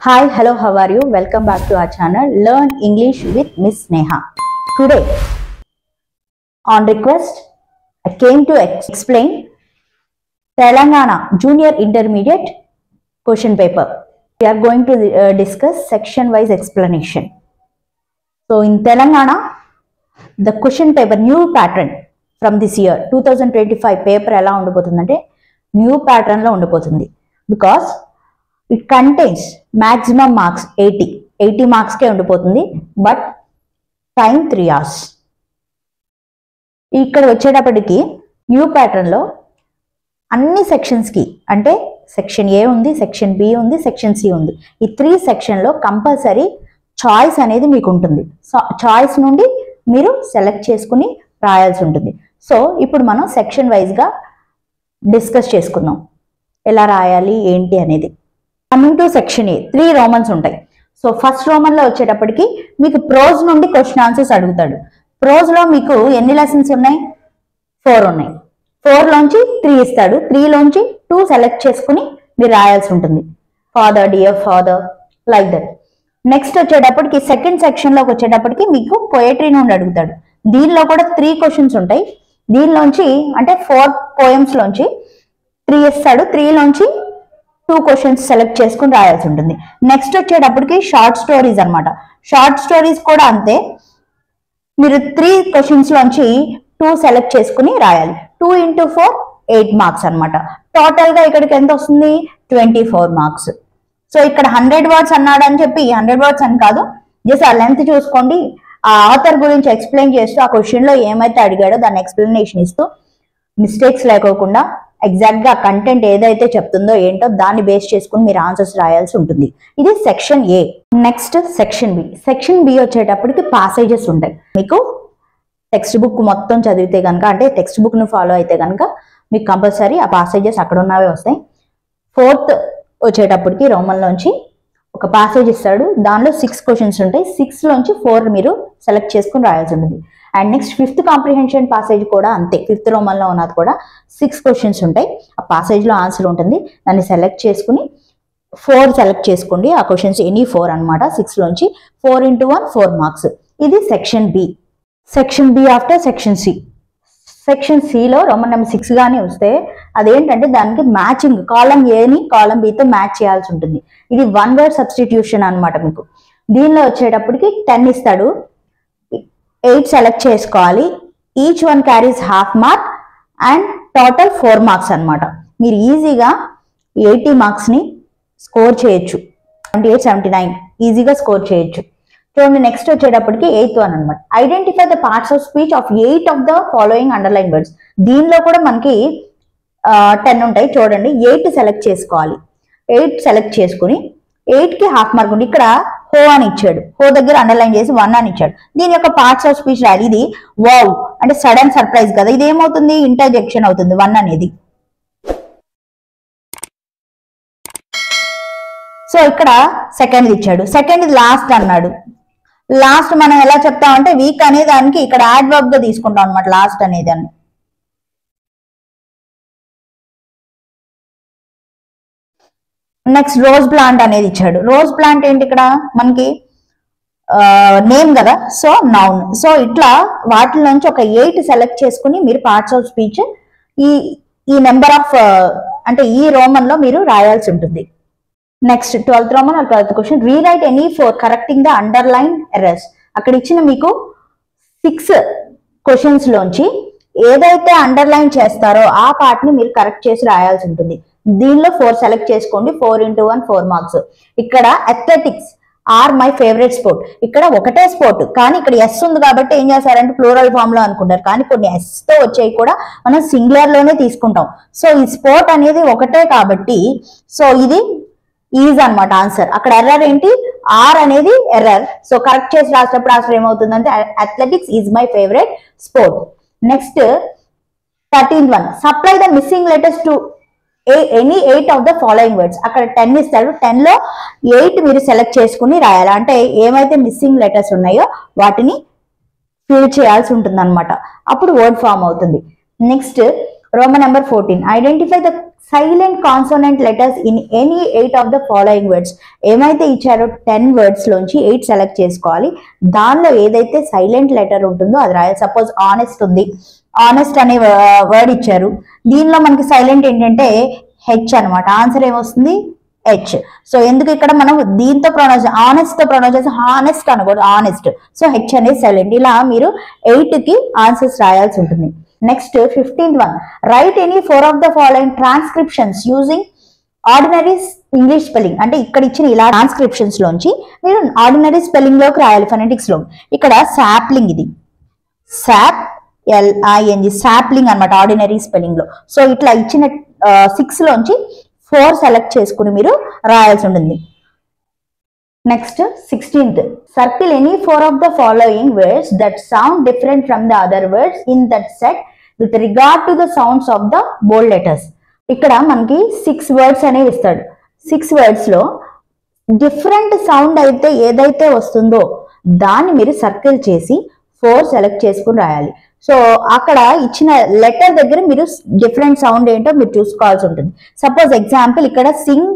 Hi, hello, how are you? Welcome back to our channel Learn English with Miss Neha. Today, on request, I came to explain Telangana Junior Intermediate question paper. We are going to discuss section-wise explanation. So, in Telangana, the question paper new pattern from this year 2025 paper ఎలా ఉండబోతుందంటే new pattern లో ఉండబోతుంది because it contains maximum marks 80 marks కే ఉండిపోతుంది but time 3 hours. ఇక్కడ వచ్చేటప్పటికి new pattern లో అన్ని sections కి అంటే సెక్షన్ ఏ ఉంది, సెక్షన్ బి ఉంది, సెక్షన్ సి ఉంది. ఈ 3 సెక్షన్ లో కంపల్సరీ చాయిస్ అనేది మీకు ఉంటుంది. సో చాయిస్ నుండి మీరు సెలెక్ట్ చేసుకుని రాయాల్సి ఉంటుంది. సో ఇప్పుడు మనం సెక్షన్ వైజ్ గా డిస్కస్ చేసుకుందాం ఎలా రాయాలి ఏంటి అనేది. Coming to section A 3 Romans ఉంటాయి. సో ఫస్ట్ రోమన్ లో వచ్చేటప్పటికి మీకు ప్రోజ్ నుండి క్వశ్చన్ ఆన్సర్స్ అడుగుతాడు. ప్రోజ్ లో మీకు ఎన్ని లెసన్స్ ఉన్నాయి? 4 ఉన్నాయి. 4 లోంచి 3 ఇస్తాడు. 3 లోంచి 2 సెలెక్ట్ చేసుకుని మీరు రాయాల్సి ఉంటుంది. Father, dear father, like that. Next వచ్చేటప్పటికి సెకండ్ సెక్షన్ లోకి వచ్చేటప్పటికి మీకు పోయట్రీ నుండి అడుగుతాడు. దీనిలో కూడా 3 క్వశ్చన్స్ ఉంటాయి. దీనిలోంచి అంటే 4 పోయమ్స్ లోంచి 3 ఇస్తాడు. 3 లోంచి 2 క్వశ్చన్స్ సెలెక్ట్ చేసుకుని రాయాల్సి ఉంటుంది. నెక్స్ట్ వచ్చేటప్పటికి షార్ట్ స్టోరీస్ అన్నమాట. షార్ట్ స్టోరీస్ కూడా అంతే. మీరు 3 క్వశ్చన్స్ లోంచి 2 సెలెక్ట్ చేసుకుని రాయాలి. 2 into 4 8 మార్క్స్ అనమాట. టోటల్ గా ఇక్కడికి ఎంత వస్తుంది? 24 మార్క్స్. సో ఇక్కడ 100 వర్డ్స్ అన్నాడు అని చెప్పి 100 వర్డ్స్ అని కాదు, జస్ట్ ఆ లెంత్ చూసుకోండి. ఆ ఆథర్ గురించి ఎక్స్ప్లెయిన్ చేస్తూ ఆ క్వశ్చన్ లో ఏమైతే అడిగాడో దాన్ని ఎక్స్ప్లెనేషన్ ఇస్తూ మిస్టేక్స్ లేకోకుండా ఎగ్జాక్ట్ గా కంటెంట్ ఏదైతే చెప్తుందో ఏంటో దాన్ని బేస్ చేసుకుని మీరు ఆన్సర్స్ రాయాల్సి ఉంటుంది. ఇది section A. Next section B. Section B వచ్చేటప్పటికి పాసేజెస్ ఉంటాయి. మీకు టెక్స్ట్ బుక్ మొత్తం చదివితే కనుక అంటే టెక్స్ట్ బుక్ ను ఫాలో అయితే కనుక మీకు కంపల్సరీ ఆ పాసేజెస్ అక్కడ ఉన్నవే వస్తాయి. 4th వచ్చేటప్పటికి రోమన్ లోంచి ఒక పాసేజ్ ఇస్తాడు. దానిలో 6 క్వశ్చన్స్ ఉంటాయి. 6 లోంచి 4 మీరు సెలెక్ట్ చేసుకుని రాయాల్సి ఉంటుంది. And next 5th comprehension passage కూడా అంతే. 5th రోమన్ లో ఉన్నది కూడా 6 క్వశ్చన్స్ ఉంటాయి. ఆ పాసేజ్ లో ఆన్సర్ ఉంటుంది. దాన్ని సెలెక్ట్ చేసుకుని 4 సెలెక్ట్ చేసుకోండి. ఆ క్వశ్చన్స్ ఎనీ 4 అనమాట. 6 లోంచి 4 into 1 4 మార్క్స్. ఇది section B. Section B after section C. సెక్షన్ సిలో రోమన్ నెంబర్ 6 గానే వస్తే అదేంటంటే దానికి మ్యాచింగ్ కాలం ఏని కాలం బితో మ్యాచ్ చేయాల్సి ఉంటుంది. ఇది 1 word సబ్స్టిట్యూషన్ అనమాట. మీకు దీనిలో వచ్చేటప్పటికి 10 ఇస్తాడు. 8 సెలెక్ట్ చేసుకోవాలి. Each one carries half mark and total 4 marks అనమాట. మీరు ఈజీగా 80 మార్క్స్ ని స్కోర్ చేయొచ్చు. 28, 79 ఈజీగా స్కోర్ చేయొచ్చు. చూడండి నెక్స్ట్ వచ్చేటప్పటికి 8th వన్ అనమాట. Identify the parts of speech of 8 of the following underline words. దీనిలో కూడా మనకి 10 ఉంటాయి. చూడండి 8 సెలెక్ట్ చేసుకోవాలి. 8 సెలెక్ట్ చేసుకుని 8 కి హాఫ్ మార్క్ ఉంది. ఇక్కడ హో అని ఇచ్చాడు. హో దగ్గర అండర్లైన్ చేసి 1 అని ఇచ్చాడు. దీని యొక్క పార్ట్స్ ఆఫ్ స్పీచ్ రాయాలి. ఇది వావ్ అంటే సడన్ సర్ప్రైజ్ కదా. ఇది ఏమవుతుంది? ఇంటర్జెక్షన్ అవుతుంది 1 అనేది. సో ఇక్కడ సెకండ్ ఇచ్చాడు. సెకండ్ లాస్ట్ అన్నాడు. లాస్ట్ మనం ఎలా చెప్తామంటే వీక్ అనే దానికి ఇక్కడ యాడ్వర్బ్ గా తీసుకుంటాం అనమాట లాస్ట్ అనేదాన్ని. నెక్స్ట్ రోజ్ ప్లాంట్ అనేది ఇచ్చాడు. రోజ్ ప్లాంట్ ఏంటి? ఇక్కడ మనకి నేమ్ కదా, సో నౌన్. సో ఇట్లా వాటి నుంచి ఒక 8 సెలెక్ట్ చేసుకుని మీరు పార్ట్స్ ఆఫ్ స్పీచ్ ఈ నెంబర్ ఆఫ్ అంటే ఈ రోమన్ లో మీరు రాయాల్సి ఉంటుంది. Next 12th Roman 12th question. Rewrite any 4 correcting the underline errors. అక్కడ ఇచ్చిన మీకు 6 క్వశ్చన్స్ లోంచి ఏదైతే అండర్లైన్ చేస్తారో ఆ పార్ట్ ని మీరు కరెక్ట్ చేసి రాయాల్సి ఉంటుంది. దీనిలో 4 సెలెక్ట్ చేసుకోండి. 4 into 1 4 మార్క్స్. ఇక్కడ athletics are my favourite sport. ఇక్కడ ఒకటే స్పోర్ట్ కానీ ఇక్కడ ఎస్ ఉంది కాబట్టి ఏం చేస్తారంటే ప్లూరల్ ఫామ్ లో అనుకుంటారు. కానీ కొన్ని ఎస్ తో వచ్చాయి కూడా మనం సింగులర్ లోనే తీసుకుంటాం. సో ఈ స్పోర్ట్ అనేది ఒకటే కాబట్టి సో ఇది ఈజ్ అనమాట ఆన్సర్. అక్కడ ఎర్రర్ ఏంటి? ఆర్ అనేది ఎర్రర్. సో కరెక్ట్ చేసి రాసినప్పుడు ఆన్సర్ ఏమవుతుందంటే athletics is my favourite sport. Next 13th one. Supply the missing letters to any 8 of the following words. అక్కడ 10 ఇస్తాడు. 10 లో 8 మీరు సెలెక్ట్ చేసుకుని రాయాలి. అంటే ఏమైతే మిస్సింగ్ లెటర్స్ ఉన్నాయో వాటిని ఫిల్ చేయాల్సి ఉంటుంది అనమాట. అప్పుడు వర్డ్ ఫామ్ అవుతుంది. Next Roman number 14. Identify the silent consonant letters in any 8 of the following words. ఏమైతే ఇచ్చారో 10 వర్డ్స్ లోంచి 8 సెలెక్ట్ చేసుకోవాలి. దానిలో ఏదైతే సైలెంట్ లెటర్ ఉంటుందో అది రాయాలి. సపోజ్ ఆనెస్ట్ ఉంది, ఆనెస్ట్ అనే వర్డ్ ఇచ్చారు, దీనిలో మనకి సైలెంట్ ఏంటంటే హెచ్ అనమాట. ఆన్సర్ ఏమొస్తుంది? హెచ్. సో ఎందుకు ఇక్కడ మనం దీంతో ప్రొనౌన్స్ ఆనెస్ట్ తో ప్రొనౌన్స్ చేసి హానెస్ట్ అనకూడదు, ఆనెస్ట్. సో హెచ్ అనేది సైలెంట్. ఇలా మీరు 8 కి ఆన్సర్స్ రాయాల్సి ఉంటుంది. Next 15th one, right any 4 of the following transcriptions using ordinary English spelling. అంటే ఇక్కడ ఇచ్చిన ఇలా ట్రాన్స్క్రిప్షన్స్ లోంచి మీరు ఆర్డినరీ స్పెల్లింగ్ లోకి రాయాలి, ఫొనెటిక్స్ లో. ఇక్కడ సాప్లింగ్, ఇది సాప్ LING సాప్లింగ్ అనమాట ఆర్డినరీ స్పెల్లింగ్ లో. సో ఇట్లా ఇచ్చిన 6 లోంచి 4 సెలెక్ట్ చేసుకుని మీరు రాయాల్సి ఉంటుంది. Next 16th, circle any 4 of the following words that sound different from the other words in that set with regard to the sounds of the bold letters. ఇక్కడ మనకి 6 వర్డ్స్ అనేవి ఇస్తాడు. 6 వర్డ్స్ లో డిఫరెంట్ సౌండ్ అయితే ఏదైతే వస్తుందో దాన్ని మీరు సర్కిల్ చేసి 4 సెలెక్ట్ చేసుకుని రాయాలి. సో అక్కడ ఇచ్చిన లెటర్ దగ్గర మీరు డిఫరెంట్ సౌండ్ ఏంటో మీరు చూసుకోవాల్సి ఉంటుంది. సపోజ్ ఎగ్జాంపుల్ ఇక్కడ సింగ్,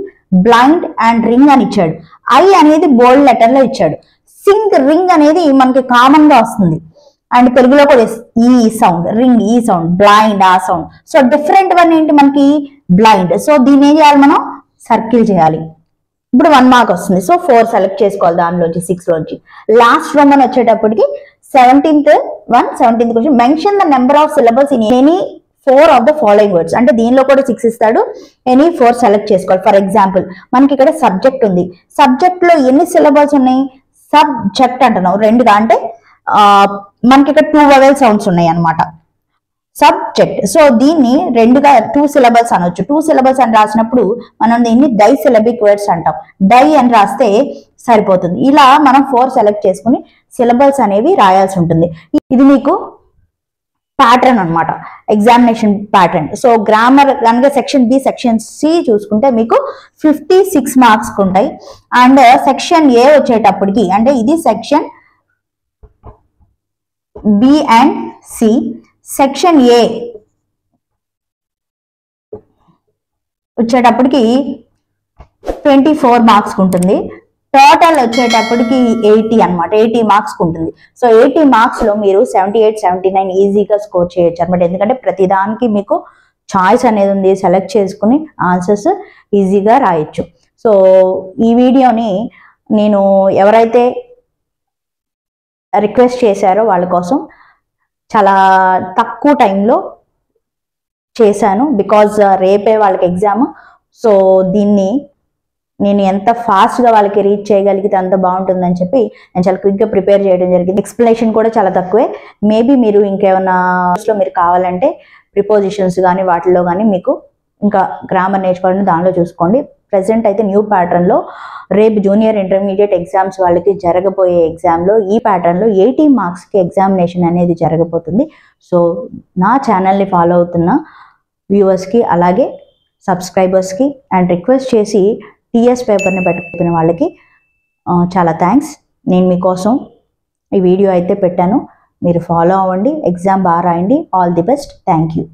బ్లైండ్ అండ్ రింగ్ అని ఇచ్చాడు. ఐ అనేది బోల్డ్ లెటర్ లో ఇచ్చాడు. సింగ్, రింగ్ అనేది మనకి కామన్ గా వస్తుంది అండ్ తెలుగులో కూడా ఈ సౌండ్, రింగ్ ఈ సౌండ్, బ్లైండ్ ఆ సౌండ్. సో డిఫరెంట్ వన్ ఏంటి మనకి బ్లైండ్. సో దీన్ని ఏం చేయాలి, మనం సర్కిల్ చేయాలి. ఇప్పుడు 1 మార్క్ వస్తుంది. సో 4 సెలెక్ట్ చేసుకోవాలి దానిలోంచి 6 లోంచి. లాస్ట్ రోమన్ వచ్చేటప్పటికి 17th question, mention the number of syllables in any 4 of the following words. అంటే దీనిలో కూడా 6 ఇస్తాడు, ఎనీ 4 సెలెక్ట్ చేసుకోవాలి. ఫర్ ఎగ్జాంపుల్ మనకి ఇక్కడ సబ్జెక్ట్ ఉంది. సబ్జెక్ట్ లో ఎన్ని సిలబల్స్ ఉన్నాయి? సబ్జెక్ట్ అంటున్నావు 2గా, అంటే మనకి ఇక్కడ 2 వవెల్ సౌండ్స్ ఉన్నాయి అనమాట. సబ్జెక్ట్. సో దీన్ని 2గా 2 సిలబల్స్ అనొచ్చు. 2 సిలబల్స్ అని రాసినప్పుడు మనం దీన్ని డై సిలబిక్ వర్డ్స్ అంటాం. డై అని రాస్తే సరిపోతుంది. ఇలా మనం 4 సెలెక్ట్ చేసుకుని సిలబల్స్ అనేవి రాయాల్సి ఉంటుంది. ఇది మీకు ప్యాటర్న్ అనమాట, ఎగ్జామినేషన్ ప్యాటర్న్. సో గ్రామర్ కనుక సెక్షన్ బి, సెక్షన్ సి చూసుకుంటే మీకు 56 మార్క్స్ ఉంటాయి. అండ్ సెక్షన్ ఏ వచ్చేటప్పటికి, అంటే ఇది section B and C. Section A వచ్చేటప్పటికి 24 మార్క్స్ ఉంటుంది. టోటల్ వచ్చేటప్పటికి 80 అనమాట, 80 మార్క్స్ ఉంటుంది. సో 80 మార్క్స్ లో మీరు 78, 79 ఈజీగా స్కోర్ చేయొచ్చు అనమాట. ఎందుకంటే ప్రతిదానికి మీకు చాయిస్ అనేది ఉంది, సెలెక్ట్ చేసుకుని ఆన్సర్స్ ఈజీగా రాయొచ్చు. సో ఈ వీడియోని నేను ఎవరైతే రిక్వెస్ట్ చేశారో వాళ్ళ కోసం చాలా తక్కువ టైంలో చేశాను, బికాజ్ రేపే వాళ్ళకి ఎగ్జామ్. సో దీన్ని నేను ఎంత ఫాస్ట్గా వాళ్ళకి రీచ్ చేయగలిగితే అంత బాగుంటుందని చెప్పి నేను చాలా క్విక్గా ప్రిపేర్ చేయడం జరిగింది. ఎక్స్ప్లెనేషన్ కూడా చాలా తక్కువే. మేబీ మీరు ఇంకేమైనా మీరు కావాలంటే ప్రిపోజిషన్స్ కానీ వాటిలో కానీ మీకు ఇంకా గ్రామర్ నేర్చుకోవాలని దానిలో చూసుకోండి. ప్రెసెంట్ అయితే న్యూ ప్యాటర్న్లో రేపు జూనియర్ ఇంటర్మీడియట్ ఎగ్జామ్స్ వాళ్ళకి జరగబోయే ఎగ్జామ్లో ఈ ప్యాటర్న్లో 80 మార్క్స్కి ఎగ్జామినేషన్ అనేది జరగబోతుంది. సో నా ఛానల్ని ఫాలో అవుతున్న వ్యూవర్స్కి అలాగే సబ్స్క్రైబర్స్కి అండ్ రిక్వెస్ట్ చేసి టీఎస్ పేపర్ని పెట్టుకున్న వాళ్ళకి చాలా థ్యాంక్స్. నేను మీకోసం ఈ వీడియో అయితే పెట్టాను, మీరు ఫాలో అవ్వండి, ఎగ్జామ్ బాగా రాయండి. All the best. Thank you.